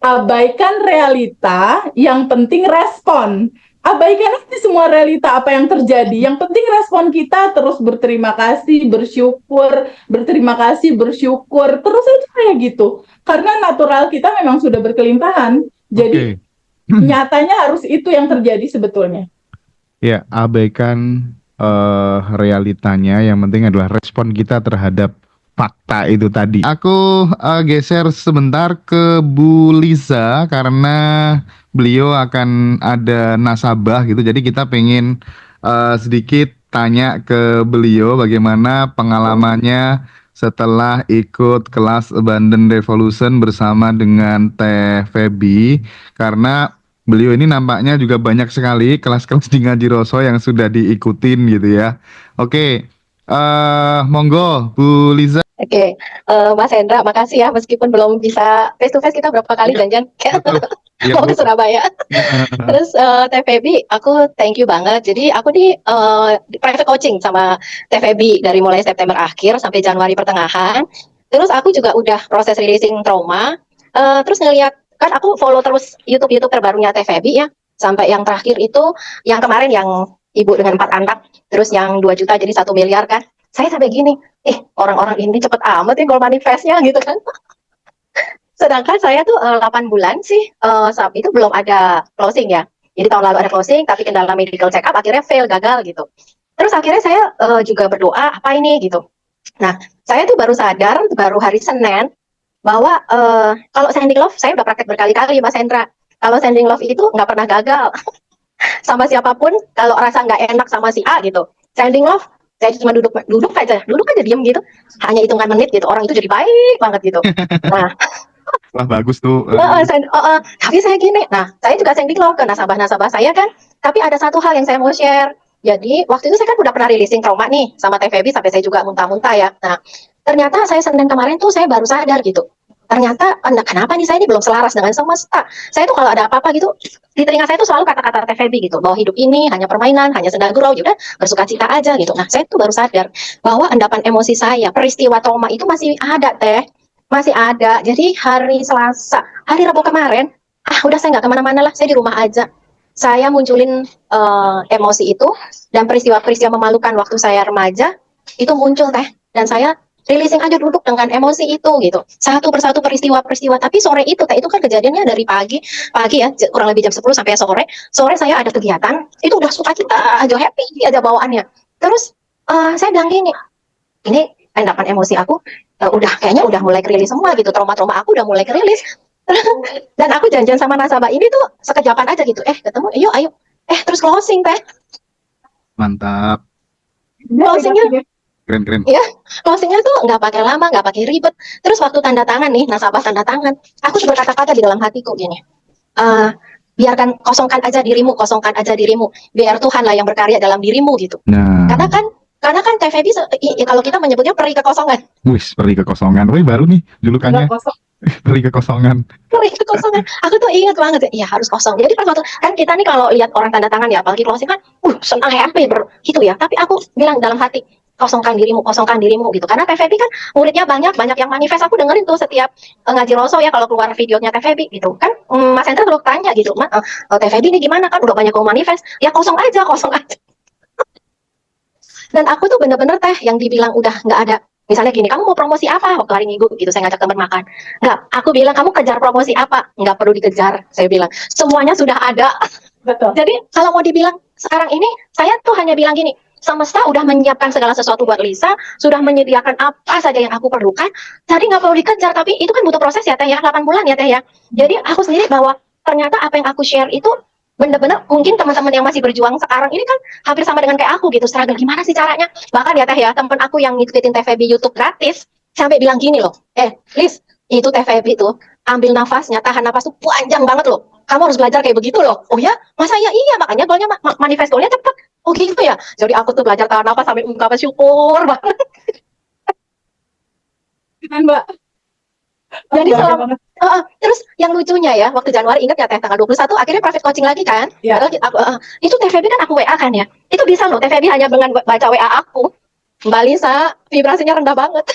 abaikan realita, yang penting respon. Abaikan aja semua realita apa yang terjadi. Yang penting respon kita terus berterima kasih, bersyukur, berterima kasih, bersyukur. Terus aja kayak gitu. Karena natural kita memang sudah berkelimpahan. Jadi Oke. nyatanya harus itu yang terjadi sebetulnya. Ya, abaikan realitanya, yang penting adalah respon kita terhadap fakta itu tadi. Aku geser sebentar ke Bu Liza karena beliau akan ada nasabah gitu. Jadi kita pengen sedikit tanya ke beliau bagaimana pengalamannya setelah ikut kelas Abundant Revolution bersama dengan Teh Feby, karena beliau ini nampaknya juga banyak sekali kelas-kelas di Ngaji Roso yang sudah diikutin gitu ya. Oke, monggo Bu Liza. Oke, Mas Hendra, makasih ya. Meskipun belum bisa face to face, kita berapa kali janjian Betul. Iya mau Bu. ke Surabaya. Terus Teh Feby, aku thank you banget. Jadi aku di private coaching sama Teh Feby dari mulai September akhir sampai Januari pertengahan. Terus aku juga udah proses releasing trauma. Terus ngeliat, kan aku follow terus YouTube terbarunya Teh Feby ya. Sampai yang terakhir itu, yang kemarin yang ibu dengan 4 anak, terus yang 2 juta jadi 1 miliar kan. Saya sampai gini, orang-orang ini cepet amat ya goal manifestnya gitu kan. Sedangkan saya tuh 8 bulan sih itu belum ada closing ya. Jadi tahun lalu ada closing, tapi kendala medical check up akhirnya fail, gagal gitu. Terus akhirnya saya juga berdoa, apa ini gitu. Nah, saya tuh baru sadar, baru hari Senin, bahwa kalau sending love, saya udah praktek berkali-kali Mas Hendra. Kalau sending love itu nggak pernah gagal sama siapapun. Kalau rasa nggak enak sama si A gitu, sending love, saya cuma duduk aja diem gitu, hanya hitungan menit gitu, orang itu jadi baik banget gitu. Nah, Wah, bagus tuh. tapi saya gini, nah saya juga sending loh ke nasabah-nasabah saya kan, tapi ada satu hal yang saya mau share. Jadi waktu itu saya kan udah pernah releasing trauma nih sama Teh Feby sampai saya juga muntah-muntah ya. Nah, ternyata saya Senin kemarin tuh saya baru sadar gitu. Ternyata kenapa nih saya ini belum selaras dengan semesta. Saya tuh kalau ada apa-apa gitu, di telinga saya tuh selalu kata-kata Teh Feby gitu, bahwa hidup ini hanya permainan, hanya senda gurau, ya udah bersuka cita aja gitu. Nah, saya tuh baru sadar bahwa endapan emosi saya, peristiwa trauma itu masih ada, Teh. Masih ada. Jadi hari Selasa, hari Rabu kemarin, udah saya nggak kemana-mana lah, saya di rumah aja. Saya munculin emosi itu, dan peristiwa-peristiwa memalukan waktu saya remaja itu muncul Teh, dan saya releasing aja duduk dengan emosi itu gitu, satu persatu peristiwa-peristiwa. Tapi sore itu Teh, itu kan kejadiannya dari pagi pagi ya, kurang lebih jam 10 sampai sore. Sore saya ada kegiatan, itu udah sukacita aja, happy aja bawaannya. Terus saya bilang gini, ini endapan emosi aku udah kayaknya udah mulai kerilis semua gitu, trauma-trauma aku udah mulai kerilis. Dan aku janjian sama nasabah ini tuh sekejapan aja gitu, ketemu, ayo, terus closing Teh. Mantap. Closingnya, Keren-keren. ya, closingnya tuh nggak pakai lama, nggak pakai ribet. Terus waktu tanda tangan nih, nasabah tanda tangan, aku tuh berkata-kata di dalam hatiku gini, eh biarkan, kosongkan aja dirimu, biar Tuhanlah yang berkarya dalam dirimu gitu. Nah, Karena kan TVB kalau kita menyebutnya peri kekosongan. wis, peri kekosongan. Wih, baru nih julukannya. Nggak kosong. Peri kekosongan. Peri kekosongan. Aku tuh ingat banget ya, iya harus kosong. Jadi pas waktu kan kita nih kalau lihat orang tanda tangan ya, apalagi closing kan, senang happy gitu ya. Tapi aku bilang dalam hati, kosongkan dirimu gitu. Karena TVB kan muridnya banyak yang manifest. Aku dengerin tuh setiap ngaji roso ya, kalau keluar videonya TVB gitu kan. Mas Hendra selalu tanya gitu, TVB ini gimana kan, udah banyak yang manifest. Ya kosong aja. Dan aku tuh bener-bener Teh yang dibilang udah nggak ada. Misalnya gini, kamu mau promosi apa waktu hari Minggu gitu, saya ngajak teman makan. Nggak, aku bilang kamu kejar promosi apa? Nggak perlu dikejar, saya bilang. Semuanya sudah ada. Betul. Jadi kalau mau dibilang sekarang ini, saya tuh hanya bilang gini, semesta udah menyiapkan segala sesuatu buat Lisa, sudah menyediakan apa saja yang aku perlukan, jadi nggak perlu dikejar. Tapi itu kan butuh proses ya Teh ya, 8 bulan ya Teh ya. Jadi aku sendiri bahwa ternyata apa yang aku share itu bener-bener mungkin teman-teman yang masih berjuang sekarang ini kan hampir sama dengan kayak aku gitu, struggle gimana sih caranya. Bahkan ya Teh ya, temen aku yang ngikutin TVB YouTube gratis sampai bilang gini loh, Liz, itu TVB tuh ambil nafasnya, tahan nafas tuh panjang banget loh, kamu harus belajar kayak begitu loh. Oh ya, masa ya, iya, makanya goalnya manifest goalnya cepet. Oh gitu ya, jadi aku tuh belajar tahan nafas sampai ungkapan syukur banget. Kan, Mbak? Jadi selama terus yang lucunya ya, waktu Januari ingat ya Teh, tanggal 21 akhirnya private coaching lagi kan. Ya. Itu TVB kan aku WA kan ya. Itu bisa loh TVB hanya dengan baca WA aku, Mbak Lisa, vibrasinya rendah banget.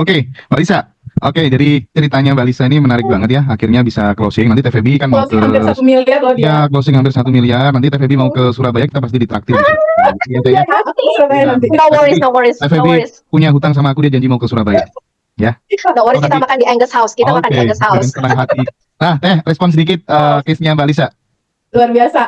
Oke, Mbak Lisa. Oke, jadi ceritanya Mbak Lisa ini menarik banget ya. Akhirnya bisa closing. Nanti TVB kan mau ke Closing hampir 1 miliar loh dia. ya closing hampir 1 miliar. Nanti TVB mau ke Surabaya, kita pasti ditraktir di situ. Iya, Teh, ya. Iya, aku ke Surabaya Iya. nanti. No worries, no worries, no TVB worries. punya hutang sama aku, dia janji mau ke Surabaya. Ya. No worries, Oh, kita tapi makan di Angus House. Kita makan di oke, Angus dengan House. senang hati. Nah, Teh, respon sedikit case-nya Mbak Lisa. Luar biasa.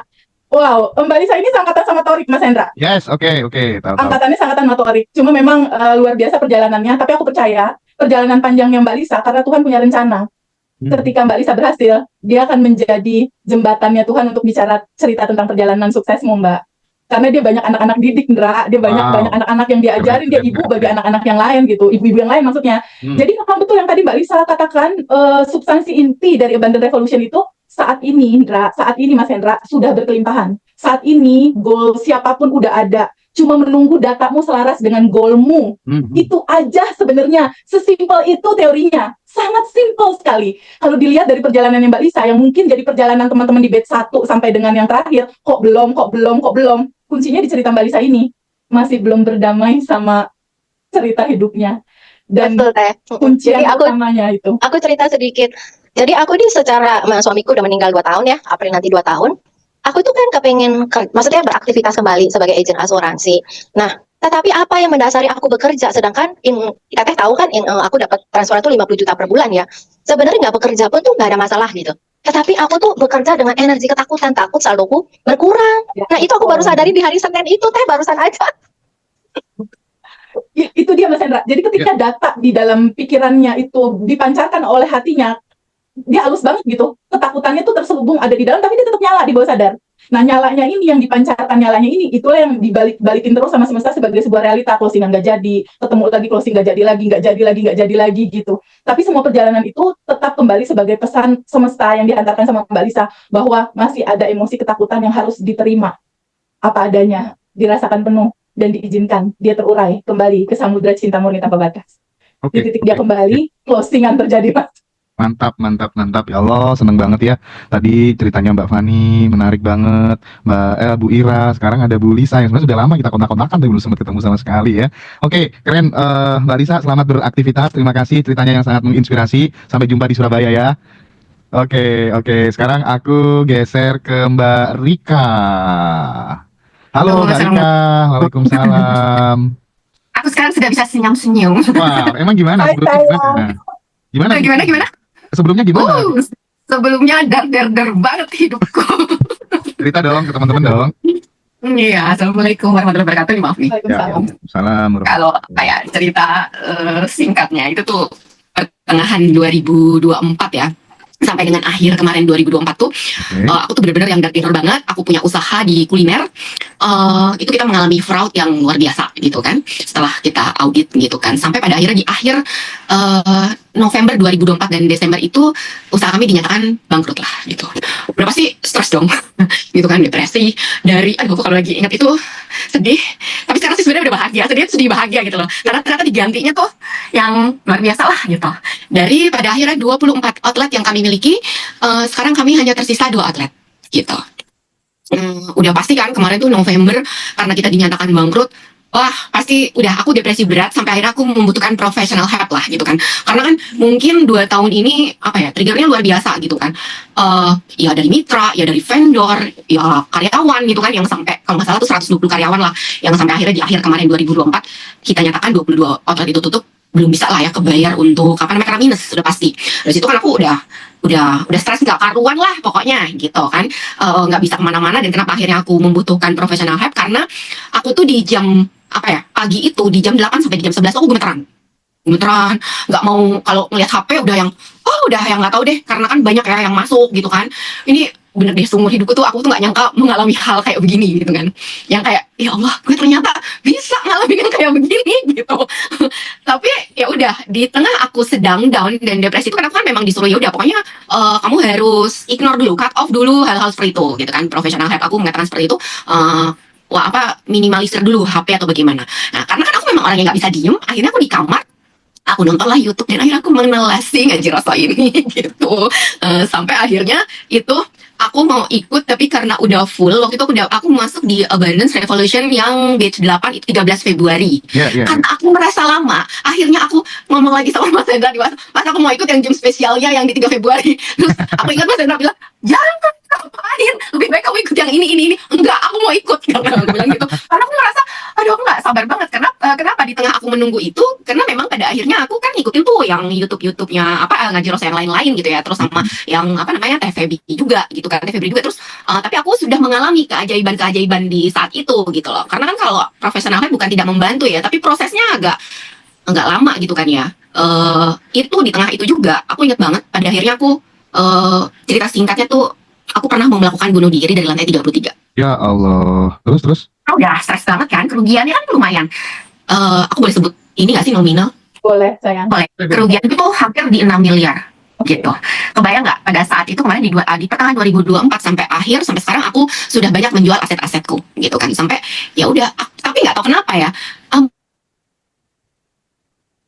Wow, Mbak Lisa ini seangkatan sama Torik, Mas Hendra. Yes, oke, tahu. Angkatannya seangkatan sama Torik. Cuma memang luar biasa perjalanannya. Tapi aku percaya perjalanan panjangnya Mbak Lisa karena Tuhan punya rencana. Ketika Mbak Lisa berhasil, dia akan menjadi jembatannya Tuhan untuk bicara cerita tentang perjalanan suksesmu, Mbak. Karena dia banyak anak-anak didik, Ndra. Dia banyak anak-anak yang diajarin, dia ibu bagi anak-anak yang lain gitu, ibu-ibu yang lain maksudnya. Jadi memang betul yang tadi Mbak Lisa katakan, substansi inti dari Abundant Revolution itu saat ini, Ndra, saat ini Mas Hendra sudah berkelimpahan. Saat ini goal siapapun udah ada, cuma menunggu datamu selaras dengan goalmu. Itu aja sebenarnya, sesimpel itu teorinya. Sangat simpel sekali. Kalau dilihat dari perjalanan Mbak Lisa, yang mungkin jadi perjalanan teman-teman di batch 1 sampai dengan yang terakhir, kok belum. Kuncinya di cerita Mbak Lisa ini. Masih belum berdamai sama cerita hidupnya. Dan Betul, Teh. kuncian Jadi utamanya itu. aku cerita sedikit. Jadi aku ini secara suamiku udah meninggal 2 tahun ya, April nanti 2 tahun. Aku itu kan kepengen, maksudnya beraktivitas kembali sebagai agen asuransi. Nah, tetapi apa yang mendasari aku bekerja? Sedangkan kita Teh tahu kan, aku dapat transferan tuh 50 juta per bulan ya. Sebenarnya nggak bekerja pun tuh nggak ada masalah gitu. Tetapi aku tuh bekerja dengan energi ketakutan, takut saldoku berkurang. Nah, itu aku baru sadari di hari Senin itu, Teh, barusan aja. Itu dia Mas Hendra. Jadi ketika data di dalam pikirannya itu dipancarkan oleh hatinya, dia halus banget gitu. Ketakutannya tuh terselubung ada di dalam, tapi dia tetap nyala di bawah sadar. Nah, nyalanya ini yang dipancarkan, nyalanya ini, itulah yang dibalikin terus sama semesta sebagai sebuah realita. Closingan nggak jadi, ketemu lagi closing nggak jadi lagi gitu. Tapi semua perjalanan itu tetap kembali sebagai pesan semesta yang dihantarkan sama Mbak Lisa, bahwa masih ada emosi ketakutan yang harus diterima apa adanya, dirasakan penuh, dan diizinkan dia terurai kembali ke samudra cinta murni tanpa batas. Di titik dia kembali, closingan terjadi, Mas. Mantap. Ya Allah, seneng banget ya. Tadi ceritanya Mbak Fani menarik banget. Bu Ira, sekarang ada Bu Lisa yang sebenarnya sudah lama kita kontak-kontakan tapi belum sempat ketemu sama sekali ya. Oke, keren. Mbak Lisa, selamat beraktivitas. Terima kasih ceritanya yang sangat menginspirasi. Sampai jumpa di Surabaya ya. Oke. Sekarang aku geser ke Mbak Rika. Halo Mbak Rika, waalaikumsalam. Aku sekarang sudah bisa senyum-senyum. Wah, emang gimana? Sebelumnya gimana? Gimana? Sebelumnya gimana? Sebelumnya dar banget hidupku. Cerita dong ke teman-teman dong. Iya, assalamualaikum warahmatullahi wabarakatuh. Maaf nih. Waalaikumsalam. Salam. Kalau kayak cerita singkatnya itu tuh pertengahan 2024 ya. Sampai dengan akhir kemarin 2024 tuh, aku tuh benar-benar yang dark banget. Aku punya usaha di kuliner. Itu kita mengalami fraud yang luar biasa gitu kan. Setelah kita audit gitu kan. Sampai pada akhirnya di akhir November 2024 dan Desember itu usaha kami dinyatakan bangkrut lah gitu. Berapa sih stres dong, gitu kan, depresi dari, aduh kalau lagi ingat itu sedih. Tapi sekarang sih sebenarnya udah bahagia, sedih bahagia gitu loh. Karena ternyata digantinya tuh yang luar biasa lah gitu. Dari pada akhirnya 24 outlet yang kami miliki, sekarang kami hanya tersisa 2 outlet gitu. Udah pasti kan kemarin tuh November karena kita dinyatakan bangkrut. Wah, pasti udah aku depresi berat sampai akhirnya aku membutuhkan professional help lah gitu kan. Karena kan mungkin 2 tahun ini apa ya, triggernya luar biasa gitu kan. Ya dari mitra, ya dari vendor, ya karyawan gitu kan yang sampai kalau nggak salah tuh 120 karyawan lah yang sampai akhirnya di akhir kemarin 2024 kita nyatakan 22 outlet itu tutup. Belum bisa lah ya kebayar untuk kapan mereka minus, sudah pasti. Dari situ kan aku udah stres nggak karuan lah pokoknya gitu kan, nggak bisa kemana-mana. Dan kenapa akhirnya aku membutuhkan professional help, karena aku tuh di jam apa ya, pagi itu di jam 8 sampai di jam 11 aku gemeteran nggak mau, kalau ngeliat HP udah yang nggak tahu deh, karena kan banyak ya yang masuk gitu kan. Ini bener deh, seumur hidupku tuh aku tuh nggak nyangka mengalami hal kayak begini gitu kan, yang kayak ya Allah gue ternyata bisa ngalamin yang kayak begini gitu. Tapi ya udah, di tengah aku sedang down dan depresi itu kan aku kan memang disuruh ya udah pokoknya kamu harus ignore dulu, cut off dulu hal-hal seperti itu gitu kan. Professional help aku mengatakan seperti itu, minimalisir dulu HP atau bagaimana. Nah karena kan aku memang orang yang nggak bisa diem, akhirnya aku di kamar, aku nontonlah YouTube dan akhirnya aku menelasi ngaji rasa ini gitu. Sampai akhirnya itu aku mau ikut tapi karena udah full waktu itu aku masuk di Abundance Revolution yang batch 8 itu 13 Februari. Ya, ya. Karena aku merasa lama, akhirnya aku ngomong lagi sama Mas Hendra di WhatsApp, Mas aku mau ikut yang jam spesialnya yang di 3 Februari. Terus aku ingat Mas Hendra bilang, jangan, ngapain, lebih baik kamu ikut yang ini. Enggak, aku mau ikut. Karena aku bilang gitu. Karena aku merasa, aduh aku gak sabar banget. Kenapa di tengah aku menunggu itu, karena memang pada akhirnya aku kan ngikutin tuh yang YouTube-nya Ngaji Rosa yang lain-lain gitu ya. Terus sama yang TVB juga gitu kan, TVB juga. Terus tapi aku sudah mengalami keajaiban-keajaiban di saat itu gitu loh. Karena kan kalau profesionalnya bukan tidak membantu ya, tapi prosesnya agak lama gitu kan ya. Itu di tengah itu juga aku ingat banget pada akhirnya aku cerita singkatnya tuh aku pernah mau melakukan bunuh diri dari lantai 33. Ya Allah. Terus? Aku udah stres banget kan, kerugiannya kan lumayan. Aku boleh sebut ini gak sih nominal? Boleh, sayang. Boleh. Kerugian itu tuh hampir di 6 miliar. Gitu. Kebayang nggak pada saat itu kemarin di pertengahan 2024 sampai akhir sampai sekarang aku sudah banyak menjual aset-asetku gitu kan sampai ya udah tapi nggak tahu kenapa ya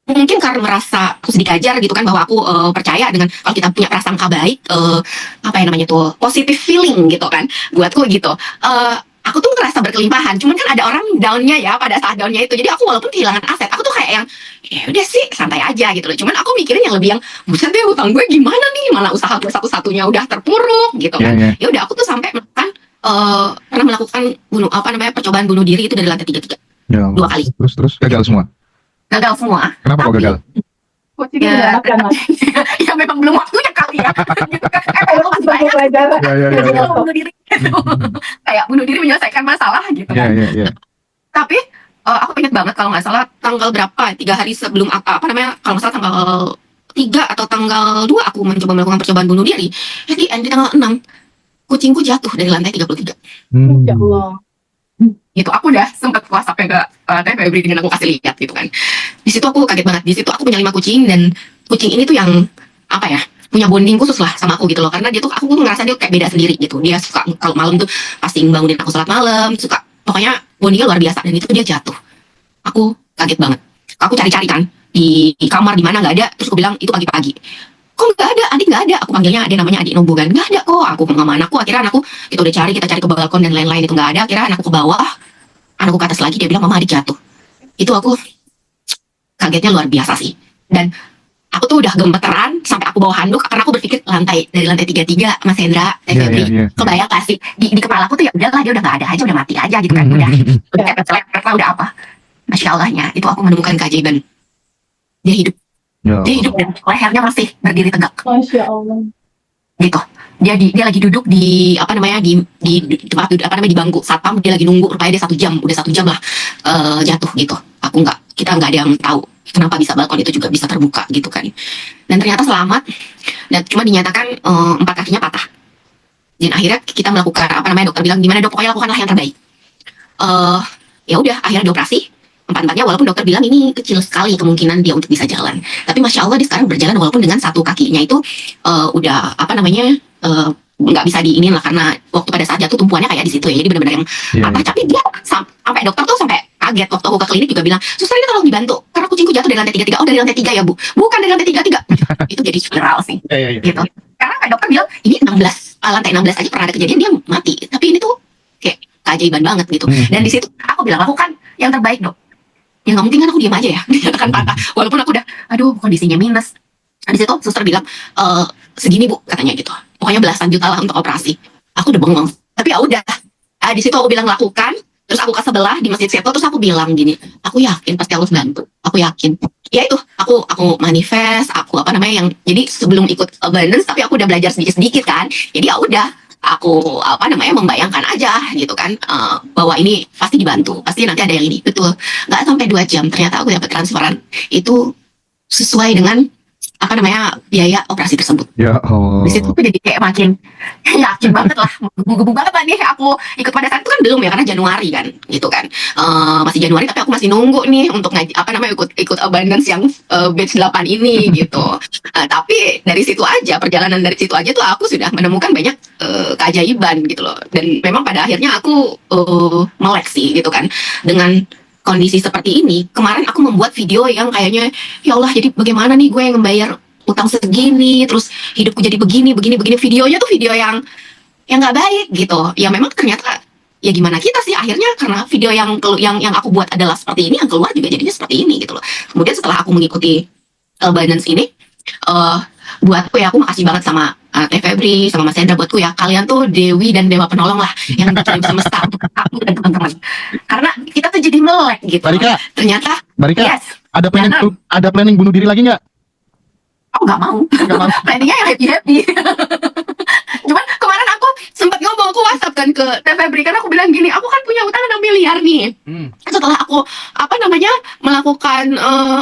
mungkin karena merasa aku sedih ajar gitu kan bahwa aku percaya dengan kalau kita punya prasangka baik apa yang namanya tuh positive feeling gitu kan buatku gitu aku tuh ngerasa berkelimpahan cuman kan ada orang downnya ya pada saat downnya itu jadi aku walaupun kehilangan aset aku tuh kayak yang ya udah sih santai aja gitu loh cuman aku mikirin yang lebih yang buset deh hutang gue gimana nih malah usaha gue satu-satunya udah terpuruk gitu kan ya udah aku tuh sampai melakukan pernah melakukan percobaan bunuh diri itu dari lantai 33 Ya, 2 kali terus gagal semua. Kenapa kok gagal? Kucingnya enak kan, Mas? Ya memang belum waktunya kali ya gitu kan kalau masih banyak Pelajaran. jadi kalau bunuh diri gitu kayak bunuh diri menyelesaikan masalah gitu kan tapi aku ingat banget kalau nggak salah tanggal berapa 3 hari sebelum kalau nggak salah tanggal 3 atau tanggal 2 aku mencoba melakukan percobaan bunuh diri di tanggal 6 kucingku jatuh dari lantai 33 Ya Allah. gitu aku udah sempet WhatsApp ke TVB dengan aku kasih lihat gitu kan di situ aku kaget banget di situ aku punya 5 kucing dan kucing ini tuh yang apa ya punya bonding khusus lah sama aku gitu loh karena dia tuh aku ngerasa dia kayak beda sendiri gitu dia suka kalau malam tuh pasti bangunin aku sholat malam suka pokoknya bondingnya luar biasa dan itu dia jatuh aku kaget banget aku cari-cari kan di kamar di mana nggak ada terus aku bilang itu pagi-pagi kok nggak ada adik nggak ada aku panggilnya ada namanya adik Nobo kan nggak ada kok aku sama anakku akhirnya anakku kita cari ke balkon dan lain-lain itu nggak ada akhirnya anakku ke bawah anakku ke atas lagi dia bilang mama adik jatuh itu aku kagetnya luar biasa sih dan aku tuh udah gemeteran sampai aku bawa handuk karena aku berpikir dari lantai 33 Mas Hendra Febri kebayang gak sih di kepala aku tuh ya udahlah dia udah nggak ada aja udah mati aja gitu kan udah celek udah apa Masya Allahnya itu aku menemukan keajaiban dia hidup dan lehernya masih berdiri tegak Masya Allah. gitu dia lagi duduk di tempat duduk di bangku satpam dia lagi nunggu rupanya dia 1 jam udah 1 jam lah jatuh gitu kita nggak ada yang tahu kenapa bisa balkon itu juga bisa terbuka gitu kan dan ternyata selamat dan cuma dinyatakan 4 kakinya patah dan akhirnya kita melakukan dokter bilang gimana dok pokoknya lakukanlah yang terbaik ya udah akhirnya dioperasi 4-empatnya walaupun dokter bilang ini kecil sekali kemungkinan dia untuk bisa jalan tapi Masya Allah dia sekarang berjalan walaupun dengan 1 kakinya itu udah nggak bisa diinin lah karena waktu pada saat jatuh tumpuannya kayak di situ ya jadi benar-benar yang tapi dia sampai dokter tuh sampai kaget waktu aku ke klinik juga bilang suster ini tolong dibantu karena kucingku jatuh dari lantai 33 dari lantai 3 ya bu bukan dari lantai 33 itu jadi viral sih gitu karena kayak dokter bilang ini 16 lantai 16 aja pernah ada kejadian dia mati tapi ini tuh kayak keajaiban banget gitu dan di situ aku bilang lakukan yang terbaik dok ya nggak mungkin kan aku diam aja ya dinyatakan patah walaupun aku udah aduh kondisinya minus di situ suster bilang segini bu katanya gitu pokoknya belasan juta lah untuk operasi aku udah bengong tapi ya udah di situ aku bilang lakukan terus aku ke sebelah di masjid Seto terus aku bilang gini aku yakin pasti Allah bantu aku yakin ya itu aku manifest aku yang jadi sebelum ikut Abundance tapi aku udah belajar sedikit kan jadi ya udah aku membayangkan aja gitu kan bahwa ini pasti dibantu pasti nanti ada yang ini betul nggak sampai 2 jam ternyata aku dapat transferan itu sesuai dengan biaya operasi tersebut. Ya Allah. Di situ aku jadi kayak makin yakin banget lah, gugup banget lah nih aku ikut pada saat itu kan belum ya karena Januari kan, gitu kan, masih Januari tapi aku masih nunggu nih untuk ikut Abundance yang batch 8 ini gitu. Tapi dari situ aja perjalanan dari situ aja tuh aku sudah menemukan banyak keajaiban gitu loh. Dan memang pada akhirnya aku melek sih gitu kan dengan kondisi seperti ini. Kemarin aku membuat video yang kayaknya ya Allah jadi bagaimana nih gue yang membayar utang segini terus hidupku jadi begini videonya tuh video yang yang nggak baik gitu. Ya memang ternyata ya gimana kita sih akhirnya karena video yang aku buat adalah seperti ini, yang keluar juga jadinya seperti ini gitu loh. Kemudian setelah aku mengikuti Binance ini, eh buatku ya, aku makasih banget sama Teh Febri sama Mas Hendra. Buatku ya, kalian tuh dewi dan dewa penolong lah yang bikin semesta untuk aku dan teman-teman, karena kita tuh jadi melek gitu. Barika, Ternyata Barika, yes, ada planning bunuh diri lagi nggak? aku nggak mau. Nggak mau. Planningnya yang happy. Cuman kemarin aku sempat ngomong, aku WhatsApp kan ke Teh Febri, karena aku bilang gini, aku kan punya utang 6 miliar nih. Setelah aku melakukan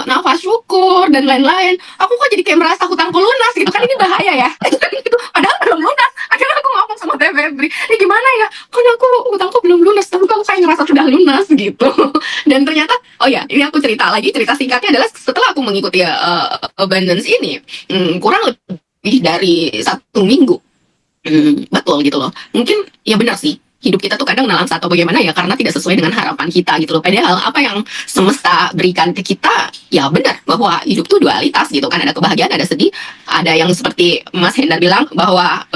nafas syukur dan lain-lain, aku kok jadi kayak merasa hutangku lunas gitu kan, ini bahaya ya. Gitu. Padahal belum lunas. Akhirnya aku ngomong sama Teh Febri, ini gimana ya, kan aku hutangku belum lunas, tapi aku kayak ngerasa sudah lunas gitu. Dan ternyata, oh ya, ini aku cerita singkatnya adalah setelah aku mengikuti Abundance ini, kurang lebih dari 1 minggu. Betul gitu loh. Mungkin ya benar sih, hidup kita tuh kadang dalam satu bagaimana ya, karena tidak sesuai dengan harapan kita gitu loh. Padahal apa yang semesta berikan ke kita, ya benar bahwa hidup tuh dualitas gitu kan. Ada kebahagiaan, ada sedih, ada yang seperti Mas Hendar bilang bahwa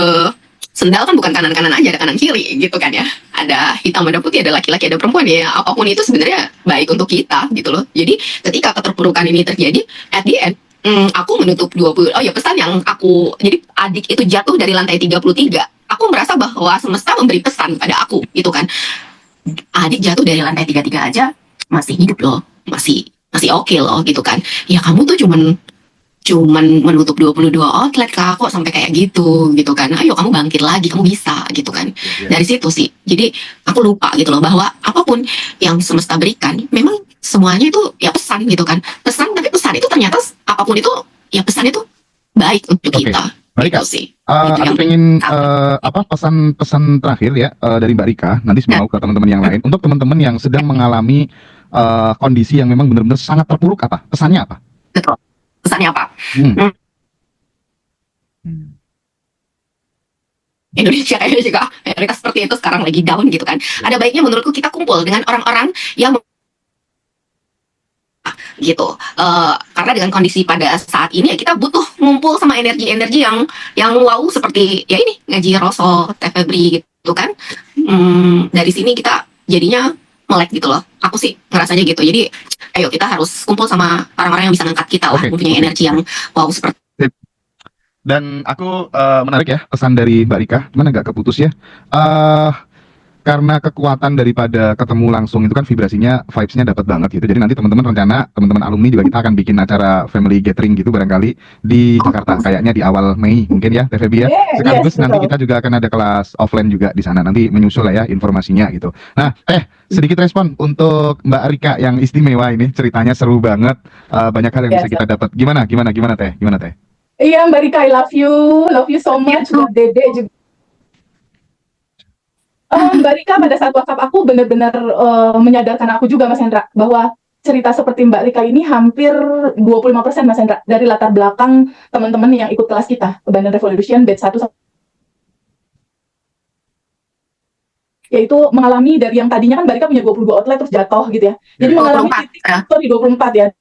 sendal kan bukan kanan-kanan aja, ada kanan kiri gitu kan ya. Ada hitam, ada putih, ada laki-laki, ada perempuan ya. Apapun itu sebenarnya baik untuk kita gitu loh. Jadi ketika keterpurukan ini terjadi, at the end aku menutup 20. Oh ya, pesan yang aku, jadi adik itu jatuh dari lantai 33. Aku merasa bahwa semesta memberi pesan pada aku gitu kan. Adik jatuh dari lantai 33 aja masih hidup loh. Masih oke loh gitu kan. Ya kamu tuh cuman menutup 22 outlet kak, kok sampai kayak gitu kan. Ayo kamu bangkit lagi, kamu bisa gitu kan. Dari situ sih. Jadi aku lupa gitu loh bahwa apapun yang semesta berikan memang semuanya itu ya pesan gitu kan. Pesan, tapi pesan itu ternyata apapun itu ya pesan itu baik untuk kita. Baik, Gitu sih. aku pengen pesan-pesan terakhir ya dari Mbak Rika, nanti mau ke teman-teman yang lain. Untuk teman-teman yang sedang mengalami kondisi yang memang benar-benar sangat terpuruk, apa pesannya apa? Betul. Pesannya apa? Indonesia kayaknya juga mereka seperti itu sekarang lagi down gitu kan. Ada baiknya menurutku kita kumpul dengan orang-orang yang gitu. Karena dengan kondisi pada saat ini ya kita butuh ngumpul sama energi-energi yang wow, seperti ya ini ngaji Roso, Teh Febri gitu kan. Dari sini kita jadinya melek gitu loh. Aku sih ngerasanya gitu. Jadi ayo kita harus kumpul sama orang-orang yang bisa ngangkat kita lah, mempunyai energi yang wow seperti. Dan aku menarik ya pesan dari Mbak Rika, cuman agak keputus ya. Karena kekuatan daripada ketemu langsung itu kan vibrasinya, vibes-nya dapat banget gitu. Jadi nanti teman-teman alumni juga kita akan bikin acara family gathering gitu barangkali di Jakarta, kayaknya di awal Mei mungkin ya, Teh Feby ya. Sekaligus nanti kita juga akan ada kelas offline juga di sana. Nanti menyusul lah ya informasinya gitu. Nah, sedikit respon untuk Mbak Rika yang istimewa ini, ceritanya seru banget. Banyak hal yang bisa kita dapat. Gimana Teh? Iya Mbak Rika, I love you so much. Dede juga. Mbak Rika pada saat WhatsApp aku benar-benar menyadarkan aku juga Mas Hendra bahwa cerita seperti Mbak Rika ini hampir 25% Mas Hendra dari latar belakang teman-teman yang ikut kelas kita Abundant Revolution batch 1, yaitu mengalami dari yang tadinya kan Mbak Rika punya 22 outlet terus jatuh gitu ya. Jadi mengalami titik 24 ya.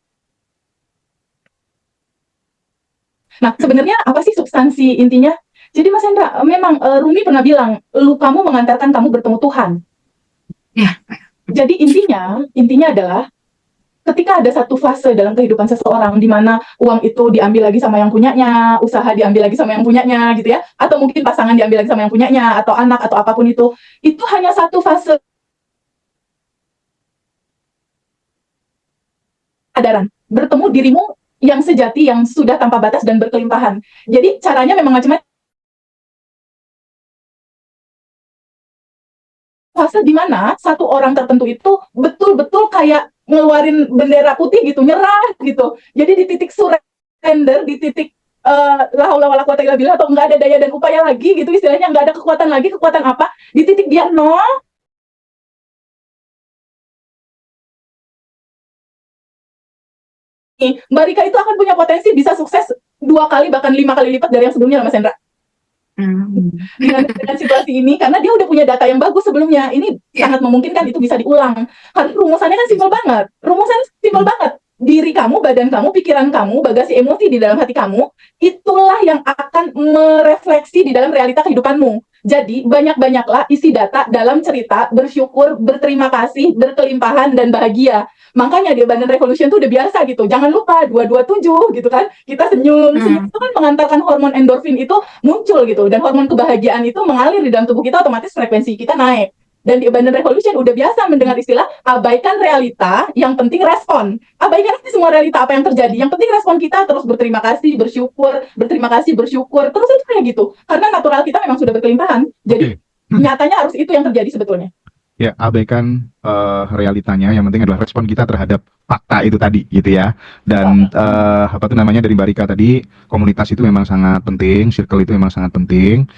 Nah, sebenarnya apa sih substansi intinya? Jadi Mas Hendra, memang Rumi pernah bilang, lukamu mengantarkan kamu bertemu Tuhan. Ya. Jadi intinya adalah ketika ada satu fase dalam kehidupan seseorang di mana uang itu diambil lagi sama yang punyanya, usaha diambil lagi sama yang punyanya gitu ya, atau mungkin pasangan diambil lagi sama yang punyanya, atau anak atau apapun itu hanya satu fase kesadaran, bertemu dirimu yang sejati, yang sudah tanpa batas dan berkelimpahan. Jadi caranya memang macam-macam. Fase di mana satu orang tertentu itu betul-betul kayak ngeluarin bendera putih gitu, nyerah gitu. Jadi di titik surrender, di titik la haula wala quwata illa billah, atau nggak ada daya dan upaya lagi gitu istilahnya, nggak ada kekuatan lagi. Kekuatan apa? Di titik dia nol. Mbak Rika itu akan punya potensi bisa sukses 2 kali bahkan 5 kali lipat dari yang sebelumnya, Mas Hendra. Dengan situasi ini, karena dia udah punya data yang bagus sebelumnya, ini sangat memungkinkan itu bisa diulang. Karena rumusannya kan simpel banget. Diri kamu, badan kamu, pikiran kamu, bagasi emosi di dalam hati kamu, itulah yang akan merefleksi di dalam realita kehidupanmu. Jadi banyak-banyaklah isi data dalam cerita, bersyukur, berterima kasih, berkelimpahan, dan bahagia. Makanya di Abundant Revolution tuh udah biasa gitu. Jangan lupa 227 gitu kan. Kita senyum. Senyum itu kan mengantarkan hormon endorfin itu muncul gitu. Dan hormon kebahagiaan itu mengalir di dalam tubuh kita, otomatis frekuensi kita naik. Dan di Abundant Revolution udah biasa mendengar istilah abaikan realita, yang penting respon. Abaikan aja semua realita apa yang terjadi. Yang penting respon kita terus berterima kasih, bersyukur, berterima kasih, bersyukur. Terus itu kayak gitu. Karena natural kita memang sudah berkelimpahan. Jadi nyatanya harus itu yang terjadi sebetulnya. Ya, abaikan realitanya, yang penting adalah respon kita terhadap fakta itu tadi gitu ya. Dan apa tuh namanya, dari Mbak Rika tadi, komunitas itu memang sangat penting, circle itu memang sangat penting.